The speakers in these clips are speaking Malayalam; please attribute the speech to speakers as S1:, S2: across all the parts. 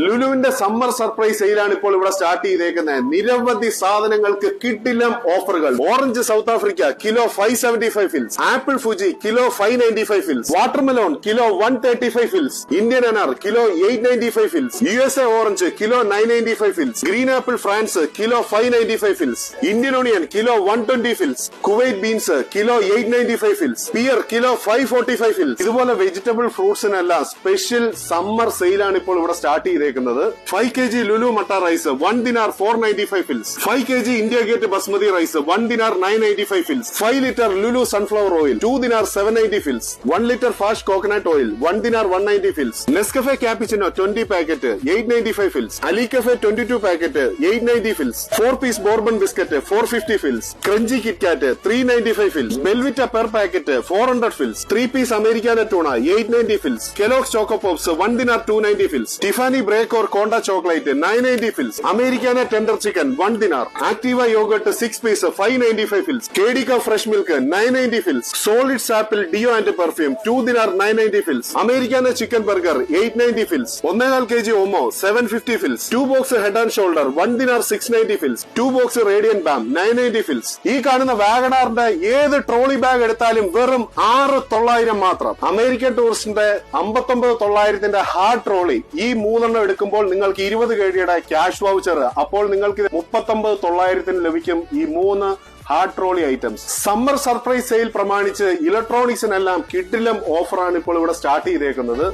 S1: ലുലുവിന്റെ സമ്മർ സർപ്രൈസ് സെയിലാണ് ഇപ്പോൾ ഇവിടെ സ്റ്റാർട്ട് ചെയ്തേക്കുന്നത്. നിരവധി സാധനങ്ങൾക്ക് കിടിലം ഓഫറുകൾ. ഓറഞ്ച് സൗത്ത് ആഫ്രിക്ക കിലോ 575 ഫിൽസ്, ആപ്പിൾ ഫുജി കിലോ 595 ഫിൽസ്, വാട്ടർമെലോൺ കിലോ 135 ഫിൽസ്, ഇന്ത്യൻ അനാർ കിലോ 895 ഫിൽസ്, USA ഓറഞ്ച് കിലോ 995 ഫിൽസ്, ഗ്രീൻ ആപ്പിൾ ഫ്രാൻസ് കിലോ 595 ഫിൽസ്, ഇന്ത്യൻ ഓണിയൻ കിലോ 120 ഫിൽസ്, കുവൈറ്റ് ബീൻസ് കിലോ 895 ഫിൽസ്, പിയർ കിലോ 545 ഫിൽസ്. ഇതുപോലെ വെജിറ്റബിൾ ഫ്രൂട്ട്സിനെല്ലാം സ്പെഷ്യൽ സമ്മർ സെയിലാണ് ഇപ്പോൾ ഇവിടെ സ്റ്റാർട്ട് ചെയ്തേക്കുന്നത്. 5 kg ലുലു മട്ട റൈസ് 1 ദിനാർ 495 ഫിൽസ്, 5 kg India Gate basmati rice 1 dinar 995 fils, 5 litre Lulu sunflower oil 2 dinar 790 fils, 1 litre ഫാഷ് coconut oil 1 dinar 190 fils, Nescafe cappuccino 20 packet 895 fils, Ali cafe 22 packet 890 fils, 4 piece bourbon biscuit 450 fils, crunchy KitKat 395 fils, Belvita per packet 400 fils, 3 piece Americana tuna 890 fils, Kellogg's choco pops 1 dinar 290 fils, Tiffany break or കോണ്ട chocolate 990 fils, Americana tender chicken 1 dinar, Activia yoghurt 6 piece 595 fils, കേഡിക fresh milk 990 fils, solid Sapil deo and perfume 2 dinar 990 fils, Americana chicken burger 890 fils, 1.5 kg Omo 750 fils, 2 box Head and Shoulders 1 dinar 690 fils, 2 box Radian balm 990 fils. ഈ കാണുന്ന വാഗണാറിന്റെ ഏത് ട്രോളി ബാഗ് എടുത്താലും വെറും 6,900 മാത്രം. അമേരിക്കൻ ടൂറിസ്റ്റിന്റെ 59,900 ഹാർഡ് ട്രോളി ഈ 3 എടുക്കുമ്പോൾ നിങ്ങൾക്ക് 20 kg ക്യാഷ് വൗച്ചർ. അപ്പോൾ നിങ്ങൾക്ക് 39,900 ലഭിക്കും ഈ 3 hard trolley items. Summer surprise sale പ്രമാണിച്ച് ഇലക്ട്രോണിക്സിനെല്ലാം കിടിലം ഓഫറാണ് ഇപ്പോൾ ഇവിടെ സ്റ്റാർട്ട് ചെയ്തേക്കുന്നത്.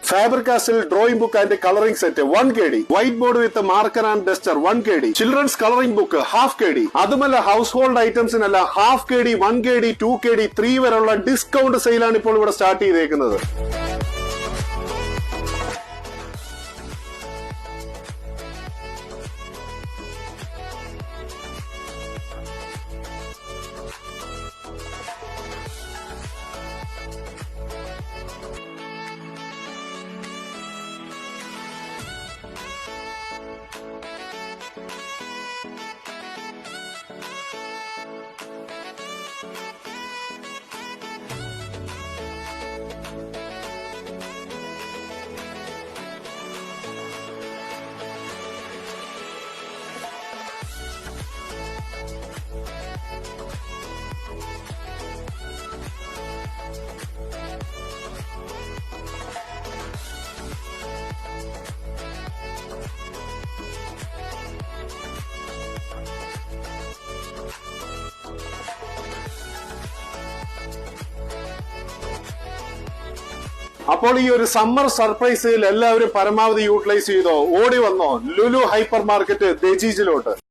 S1: Faber-Castell drawing book and coloring set 1 kg, whiteboard with marker and duster 1 kg, children's coloring book half kg. അതുമല്ല household ഐറ്റംസിനല്ല half kg, 1 kg, 2 kg, 3 വരെയുള്ള ഡിസ്കൗണ്ട് സെയിലാണ് ഇപ്പോൾ ഇവിടെ സ്റ്റാർട്ട് ചെയ്തേക്കുന്നത്. അപ്പോൾ ഈ ഒരു സമ്മർ സർപ്രൈസിൽ എല്ലാവരും പരമാവധി യൂട്ടിലൈസ് ചെയ്തോ. ഓടി വന്നോ ലുലു ഹൈപ്പർ മാർക്കറ്റ് ദജീജിലോട്ട്.